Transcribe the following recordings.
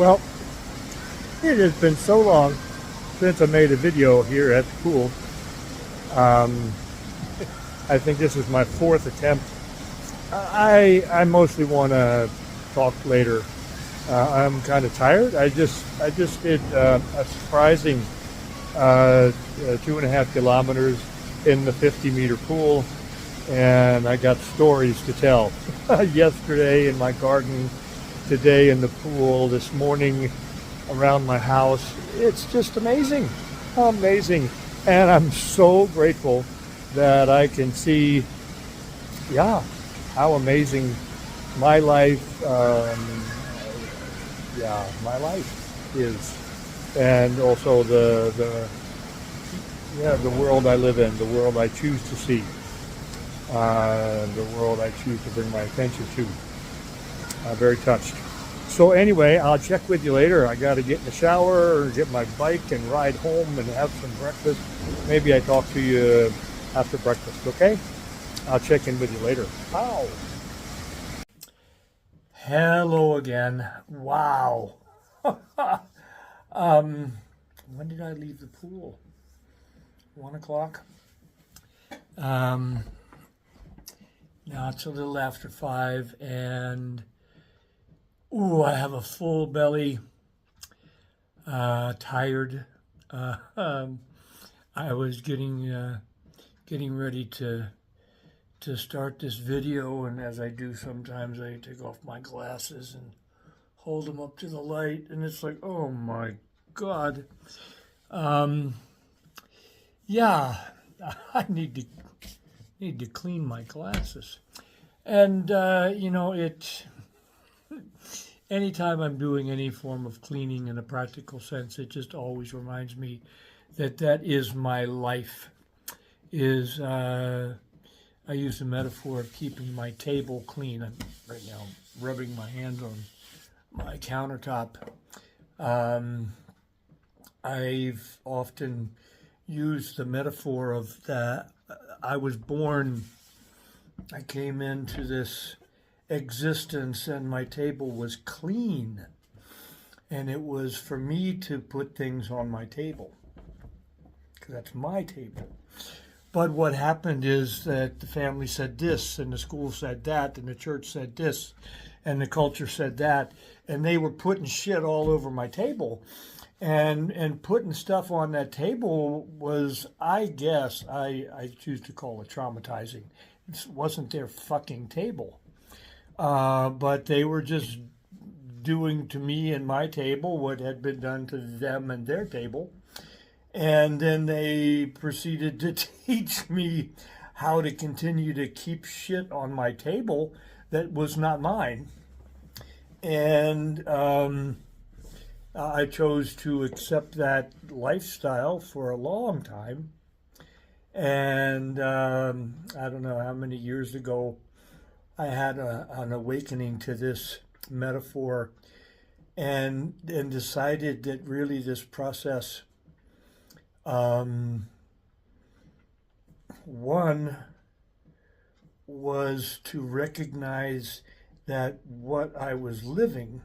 Well, it has been so long since I made a video here at the pool. Um, I think this is my fourth attempt. I mostly want to talk later. I'm kind of tired. I just did a surprising 2.5 kilometers in the 50-meter pool, and I got stories to tell. Yesterday in my garden, today in the pool, this morning around my house. It's just amazing, amazing. And I'm so grateful that I can see, yeah, how amazing my life, my life is. And also the world I live in, the world I choose to see, the world I choose to bring my attention to. Very touched. So anyway, I'll check with you later. I got to get in the shower or get my bike and ride home and have some breakfast. Maybe I talk to you after breakfast, okay? I'll check in with you later. Ow. Hello again. Wow. When did I leave the pool? 1 o'clock. Now it's a little after 5, and I have a full belly, tired. I was getting ready to start this video, and as I do sometimes, I take off my glasses and hold them up to the light, and it's like, oh my God. Yeah, I need to clean my glasses, and anytime I'm doing any form of cleaning in a practical sense, it just always reminds me that is my life. I use the metaphor of keeping my table clean. I'm right now rubbing my hands on my countertop. I've often used the metaphor of that I came into this existence and my table was clean, and it was for me to put things on my table because that's my table. But what happened is that the family said this, and the school said that, and the church said this, and the culture said that, and they were putting shit all over my table, and putting stuff on that table was, I guess, I choose to call it traumatizing. It wasn't their fucking table. But they were just doing to me and my table what had been done to them and their table. And then they proceeded to teach me how to continue to keep shit on my table that was not mine. And I chose to accept that lifestyle for a long time. And I don't know how many years ago, I had an awakening to this metaphor and decided that really this process, one was to recognize that what I was living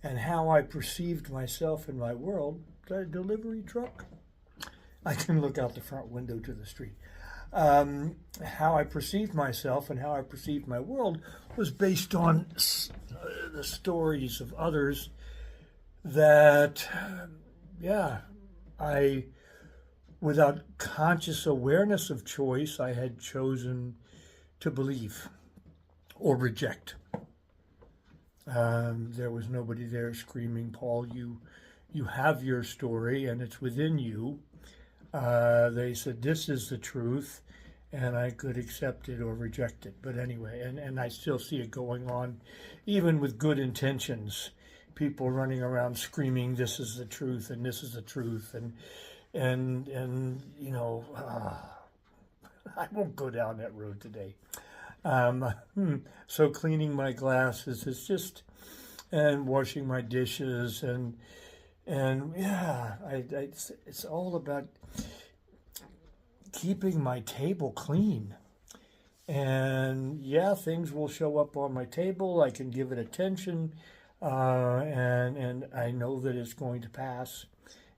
and how I perceived myself in my world, the delivery truck. I can look out the front window to the street. How I perceived myself and how I perceived my world was based on the stories of others that, I, without conscious awareness of choice, I had chosen to believe or reject. There was nobody there screaming, Paul, you have your story and it's within you. They said, this is the truth, and I could accept it or reject it. But anyway, and I still see it going on, even with good intentions, people running around screaming, this is the truth, and this is the truth, and I won't go down that road today. So cleaning my glasses is just, and washing my dishes, and it's all about keeping my table clean. And things will show up on my table. I can give it attention. and I know that it's going to pass.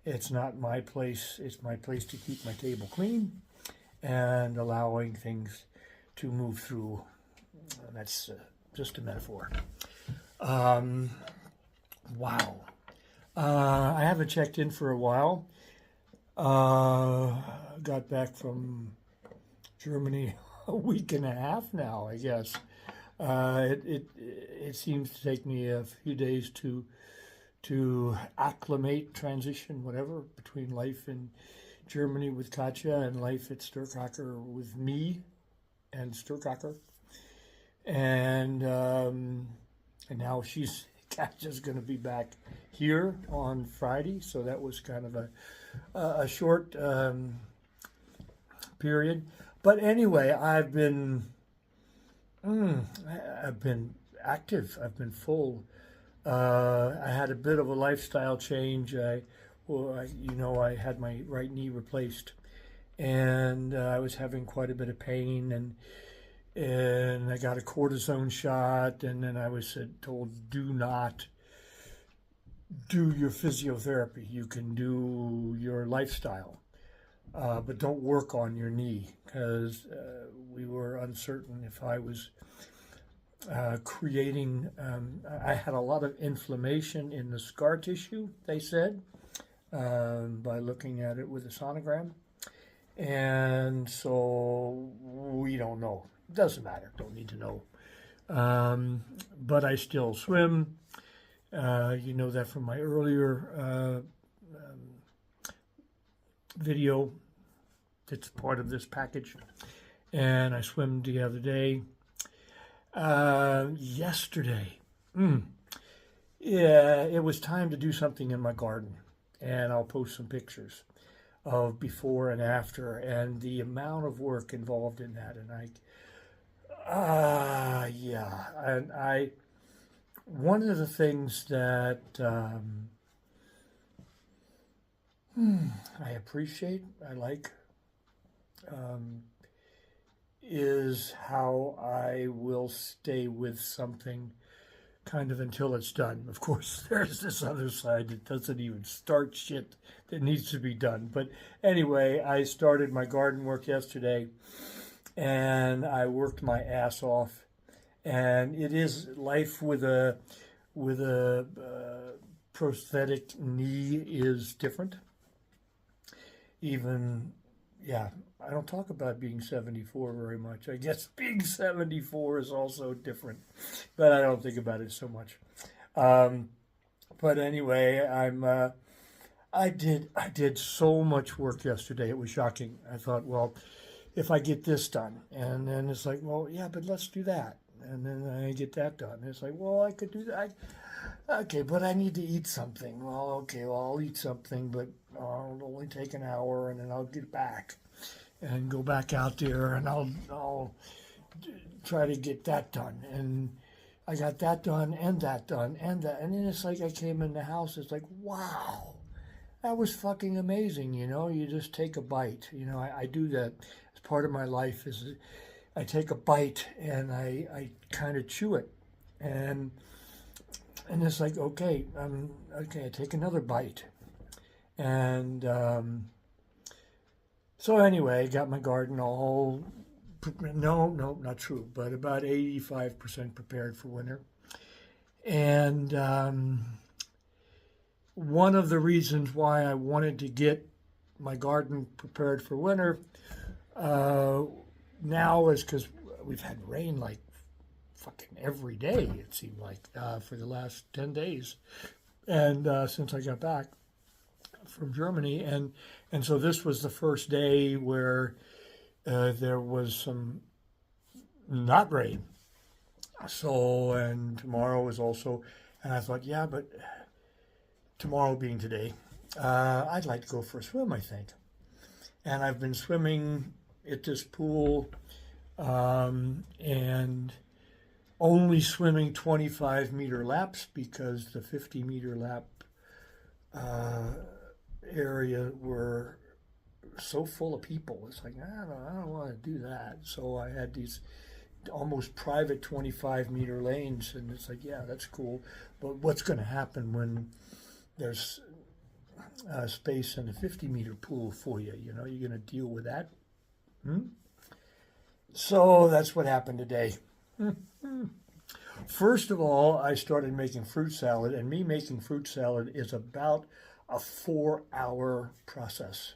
It's not my place. It's my place to keep my table clean and allowing things to move through. That's just a metaphor. Wow. I haven't checked in for a while. Got back from Germany a week and a half now, I guess. It seems to take me a few days to acclimate, transition, whatever, between life in Germany with Katja and life at Sturkacher with me and Sturkacher. And now Katja's going to be back here on Friday, so that was kind of a short period. But anyway, I've been active. I've been full. I had a bit of a lifestyle change. I had my right knee replaced, and I was having quite a bit of pain, and I got a cortisone shot, and then I was told, do not do your physiotherapy. You can do your lifestyle, but don't work on your knee, because we were uncertain if I was creating, I had a lot of inflammation in the scar tissue, they said, by looking at it with a sonogram. And so we don't know. Doesn't matter. Don't need to know. But I still swim. You know that from my earlier video. It's part of this package. And I swam the other day. Yesterday. Yeah, it was time to do something in my garden. And I'll post some pictures of before and after, and the amount of work involved in that. And one of the things that I appreciate, I like, is how I will stay with something kind of until it's done. Of course, there's this other side that doesn't even start shit that needs to be done. But anyway, I started my garden work yesterday, and I worked my ass off. And it is life with a prosthetic knee is different. Even, yeah, I don't talk about being 74 very much. I guess being 74 is also different, but I don't think about it so much. But anyway, I did so much work yesterday. It was shocking. I thought, well, if I get this done, and then it's like, well, yeah, but let's do that. And then I get that done. It's like, well, I could do that. Okay, but I need to eat something. Well, okay, well, I'll eat something, but it'll only take an hour, and then I'll get back and go back out there, and I'll try to get that done. And I got that done, and that done, and that. And then it's like I came in the house. It's like, wow, that was fucking amazing. You know, you just take a bite. You know, I do that as part of my life. Is I take a bite and I kind of chew it, and it's like, okay, I take another bite, and so anyway, got my garden all, no, not true, but about 85% prepared for winter. And one of the reasons why I wanted to get my garden prepared for winter now is because we've had rain like fucking every day, it seemed like, for the last 10 days. And since I got back from Germany, and so this was the first day where there was some not rain. So, and tomorrow is also, and I thought, yeah, but tomorrow being today, I'd like to go for a swim, I think. And I've been swimming at this pool, and only swimming 25-meter laps because the 50-meter lap area were so full of people. It's like, I don't want to do that. So I had these almost private 25-meter lanes, and it's like, yeah, that's cool. But what's going to happen when there's space in a 50-meter pool for you? You know, you're going to deal with that. So that's what happened today. First of all, I started making fruit salad, and me making fruit salad is about a 4-hour process.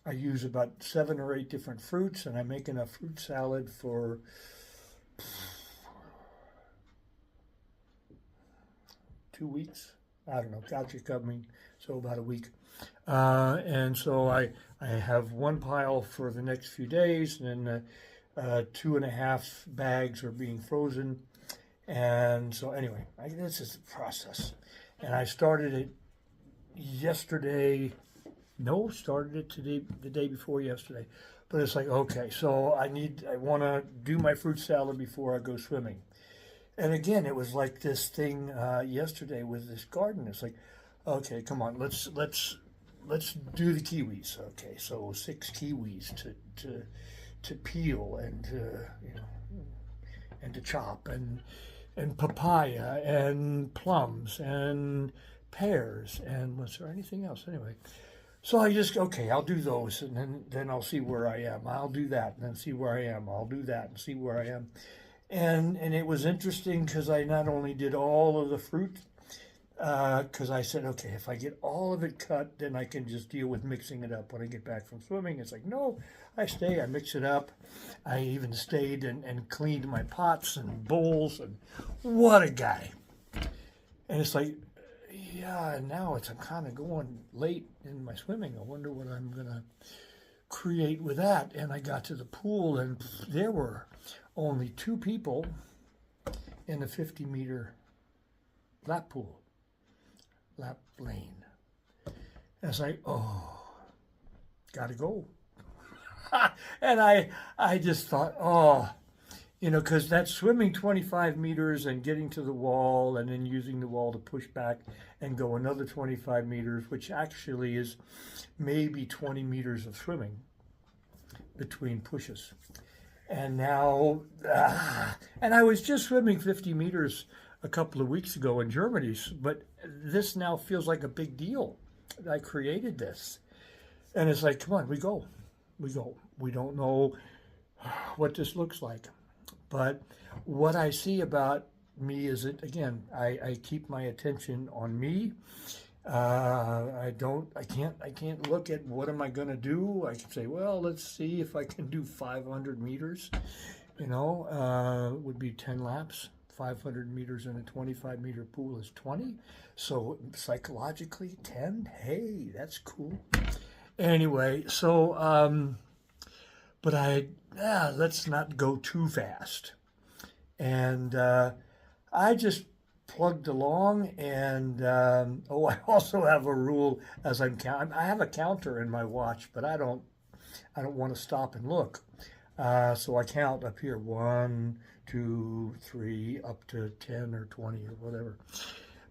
I use about 7 or 8 different fruits, and I'm making a fruit salad for 2 weeks. I don't know, couch is coming, so about a week. And so I have one pile for the next few days, and then 2.5 bags are being frozen. And so anyway, this is the process. And I started it yesterday. No, started it today, the day before yesterday. But it's like, okay, so I want to do my fruit salad before I go swimming. And again, it was like this thing yesterday with this garden. It's like, okay, come on, let's do the kiwis. Okay, so 6 kiwis to peel and and to chop, and papaya and plums and pears, and was there anything else? Anyway, so I just, okay, I'll do those, and then I'll see where I am. I'll do that, and then see where I am. I'll do that and see where I am. And it was interesting because I not only did all of the fruit, because I said, okay, if I get all of it cut, then I can just deal with mixing it up when I get back from swimming. It's like, no, I mix it up. I even stayed and cleaned my pots and bowls, and what a guy. And it's like, yeah, now I'm kind of going late in my swimming. I wonder what I'm going to create with that. And I got to the pool, and there were only 2 people in the 50-meter lap pool, lap lane. And it's like, oh, gotta go. And I just thought, oh, because that's swimming 25 meters and getting to the wall, and then using the wall to push back and go another 25 meters, which actually is maybe 20 meters of swimming between pushes. And now, and I was just swimming 50 meters a couple of weeks ago in Germany, but this now feels like a big deal. I created this. And it's like, come on, we go. We don't know what this looks like. But what I see about me is that, again, I keep my attention on me. I can't look at what am I going to do. I can say, well, let's see if I can do 500 meters. Would be 10 laps. 500 meters in a 25-meter pool is 20. So psychologically, 10, hey, that's cool. Anyway, so, but let's not go too fast. And I just plugged along, and I also have a rule as I'm counting. I have a counter in my watch, but I don't want to stop and look. So I count up here, 1, 2, 3, up to 10 or 20 or whatever.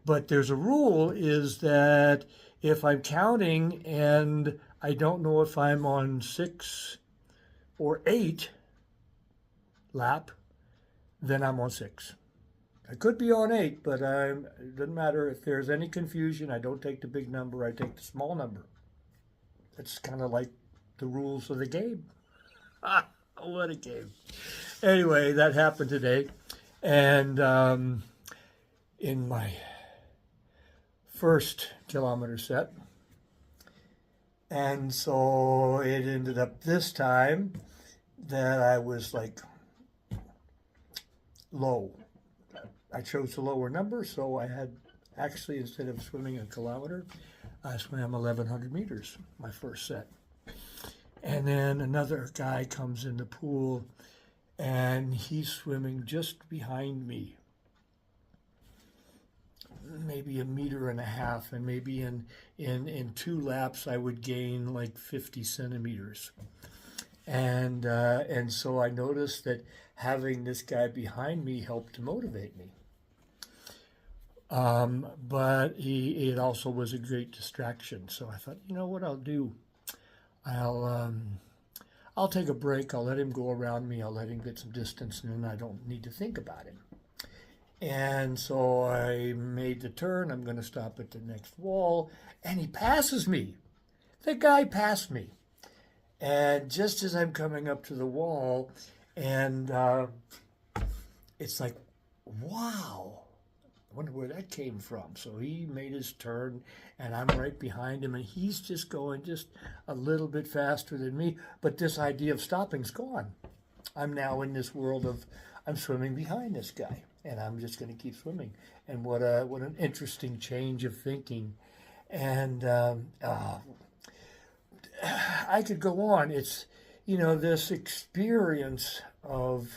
But there's a rule is that if I'm counting and I don't know if I'm on 6 or 8 lap, then I'm on 6. I could be on 8, but it doesn't matter. If there's any confusion, I don't take the big number, I take the small number. That's kind of like the rules of the game. What a game. Anyway, that happened today. And in my first kilometer set. And so it ended up this time that I was like low. I chose the lower number, so I had actually, instead of swimming a kilometer, I swam 1,100 meters, my first set. And then another guy comes in the pool, and he's swimming just behind me, maybe 1.5 meters, and maybe in 2 laps I would gain like 50 centimeters. And so I noticed that having this guy behind me helped to motivate me. But it also was a great distraction. So I thought, you know what I'll do? I'll I'll take a break. I'll let him go around me. I'll let him get some distance, and then I don't need to think about him. And so I made the turn. I'm going to stop at the next wall, and he passes me. The guy passed me. And just as I'm coming up to the wall, and it's like, wow, I wonder where that came from. So he made his turn, and I'm right behind him, and he's just going just a little bit faster than me. But this idea of stopping's gone. I'm now in this world of I'm swimming behind this guy, and I'm just going to keep swimming. And what an interesting change of thinking. And I could go on. It's, this experience of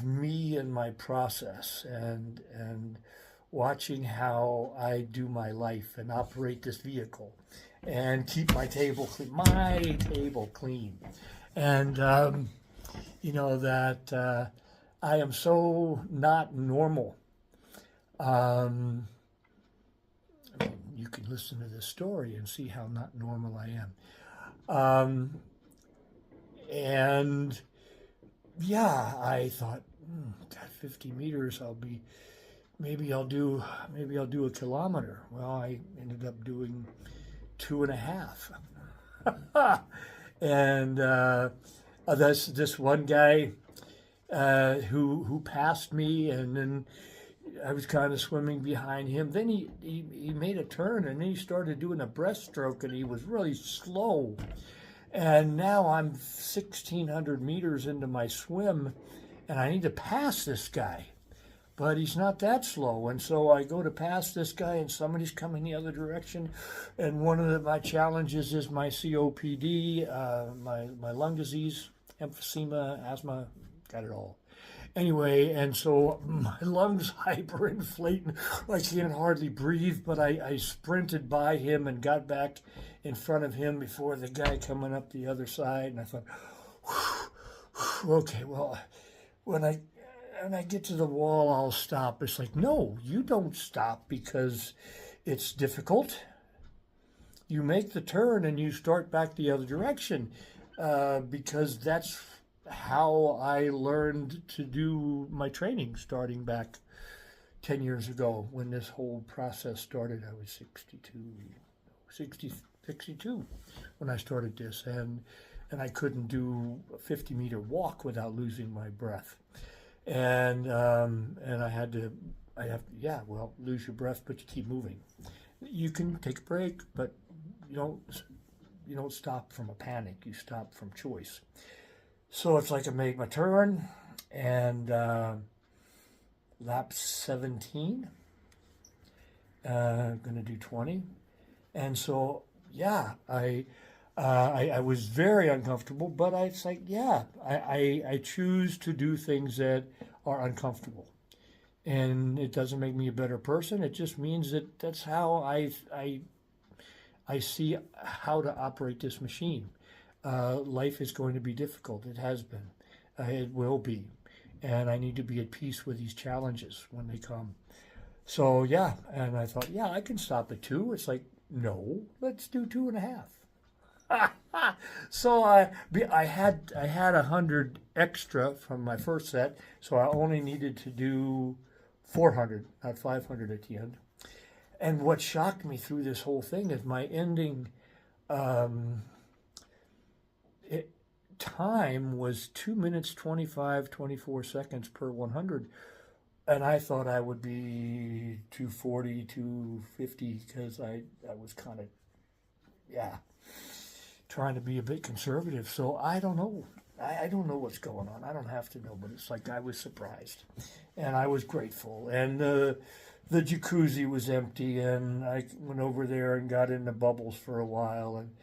me and my process and watching how I do my life and operate this vehicle and keep my table clean. And, that I am so not normal. You can listen to this story and see how not normal I am. And yeah, I thought, God, 50 meters, maybe I'll do a kilometer. Well, I ended up doing 2.5. And this one guy who passed me, and then I was kind of swimming behind him. Then he made a turn, and then he started doing a breaststroke, and he was really slow. And now I'm 1,600 meters into my swim, and I need to pass this guy. But he's not that slow. And so I go to pass this guy, and somebody's coming the other direction. And one of my challenges is my COPD, my lung disease, emphysema, asthma, got it all. Anyway, and so my lungs hyperinflating, I can't hardly breathe, but I sprinted by him and got back in front of him before the guy coming up the other side. And I thought, okay, well, when I get to the wall, I'll stop. It's like, no, you don't stop because it's difficult. You make the turn and you start back the other direction because that's how I learned to do my training starting back 10 years ago when this whole process started. I was 62 when I started this, and I couldn't do a 50-meter walk without losing my breath. And I have to, lose your breath, but you keep moving. You can take a break, but you don't stop from a panic. You stop from choice. So it's like I made my turn, and lap 17, going to do 20. And so, yeah, I was very uncomfortable, but it's like, yeah, I choose to do things that are uncomfortable. And it doesn't make me a better person. It just means that that's how I see how to operate this machine. Life is going to be difficult. It has been. It will be. And I need to be at peace with these challenges when they come. So, yeah, and I thought, yeah, I can stop at 2. It's like, no, let's do 2.5. So I had 100 extra from my first set, so I only needed to do 400, not 500 at the end. And what shocked me through this whole thing is my ending time was 2 minutes 24 seconds per 100, and I thought I would be 240, 250 because I was kind of trying to be a bit conservative. So I don't know. I don't know what's going on. I don't have to know, but it's like I was surprised, and I was grateful. And the jacuzzi was empty, and I went over there and got in the bubbles for a while and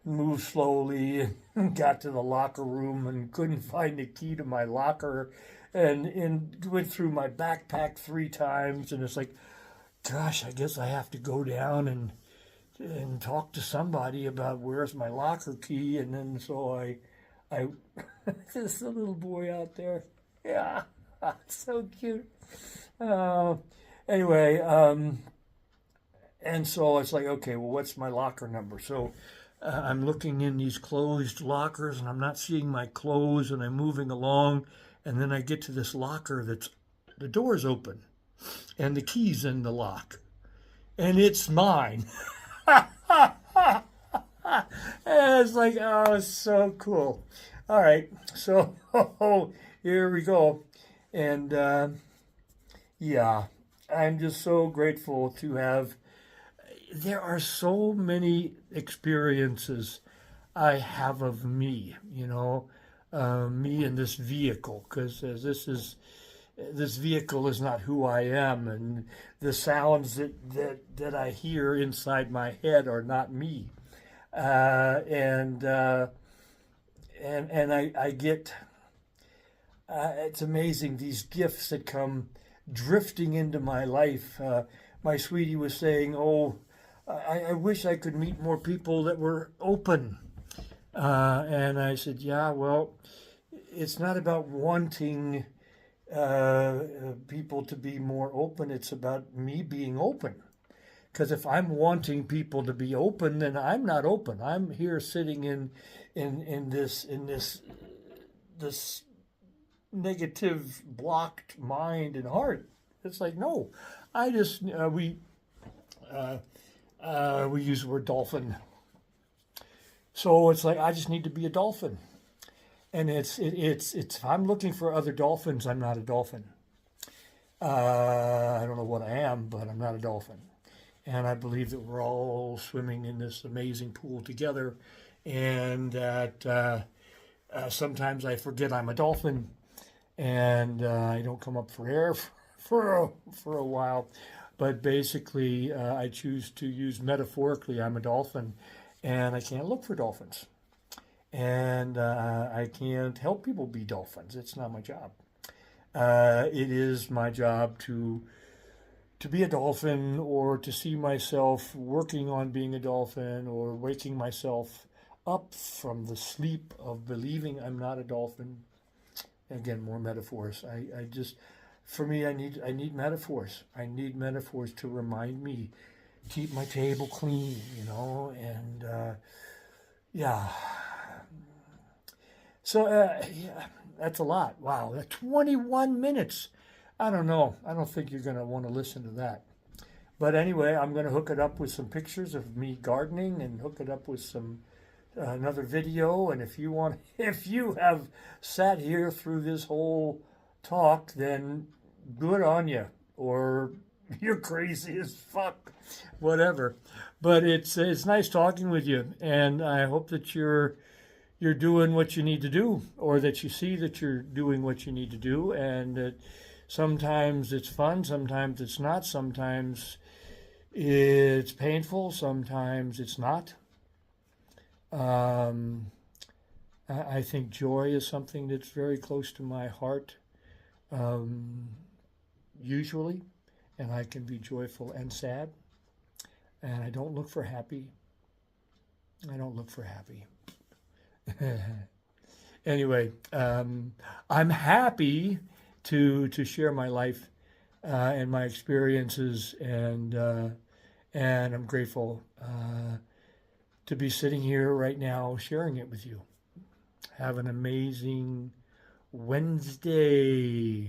moved slowly and got to the locker room and couldn't find the key to my locker, and went through my backpack 3 times. And it's like, gosh, I guess I have to go down and talk to somebody about where's my locker key. And then so I this little boy out there, yeah, so cute. Anyway, and so it's like, okay, well, what's my locker number? So I'm looking in these closed lockers and I'm not seeing my clothes, and I'm moving along, and then I get to this locker that's the door's open and the key's in the lock, and it's mine. It's like, oh, it's so cool. All right, so here we go. And yeah, I'm just so grateful to have. There are so many experiences I have of me, me in this vehicle, because this vehicle is not who I am, and the sounds that I hear inside my head are not me. And I get it's amazing, these gifts that come drifting into my life. My sweetie was saying, "Oh, I wish I could meet more people that were open." And I said, "Yeah, well, it's not about wanting people to be more open. It's about me being open. Because if I'm wanting people to be open, then I'm not open. I'm here sitting in this negative, blocked mind and heart. It's like, no, I just we use the word dolphin. So it's like I just need to be a dolphin, and it's if I'm looking for other dolphins, I'm not a dolphin. I don't know what I am, but I'm not a dolphin. And I believe that we're all swimming in this amazing pool together, and that sometimes I forget I'm a dolphin, and I don't come up for air for a while. But basically, I choose to use metaphorically, I'm a dolphin, and I can't look for dolphins. And I can't help people be dolphins. It's not my job. It is my job to be a dolphin, or to see myself working on being a dolphin, or waking myself up from the sleep of believing I'm not a dolphin. Again, more metaphors. I just, for me, I need metaphors. I need metaphors to remind me, keep my table clean, and yeah. So yeah, that's a lot. Wow, 21 minutes. I don't know. I don't think you're going to want to listen to that. But anyway, I'm going to hook it up with some pictures of me gardening, and hook it up with some another video. And if you have sat here through this whole talk, then good on you, or you're crazy as fuck, whatever. But it's nice talking with you, and I hope that you're doing what you need to do, or that you see that you're doing what you need to do, and that sometimes it's fun, sometimes it's not, sometimes it's painful, sometimes it's not. I think joy is something that's very close to my heart, usually, and I can be joyful and sad, and I don't look for happy. Anyway, I'm happy to share my life and my experiences, and I'm grateful to be sitting here right now sharing it with you. Have an amazing Wednesday.